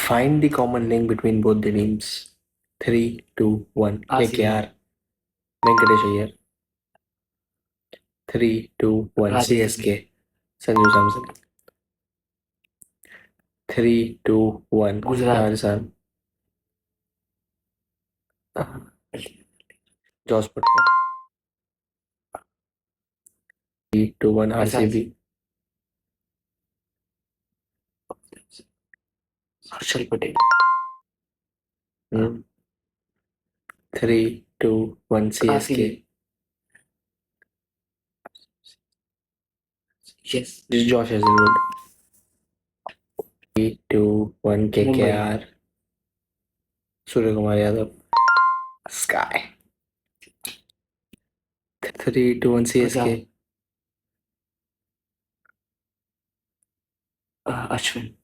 Find the common link between both the teams. 3, 2, 1. RCB. KKR. Venkatesh Iyer. 3, 2, 1. Rajasthan. CSK. Sanju Samson. 3, 2, 1. Gujarat. Rajasthan. Josh Butler. 3, 2, 1. RCB. Harshal Patel. 3, 2, 1. CSK. RCB. Yes. This is Josh Hazelwood. 3, 2, 1. KKR. Surya Kumar Yadav. Sky. 3, 2, 1. CSK. Ashwin.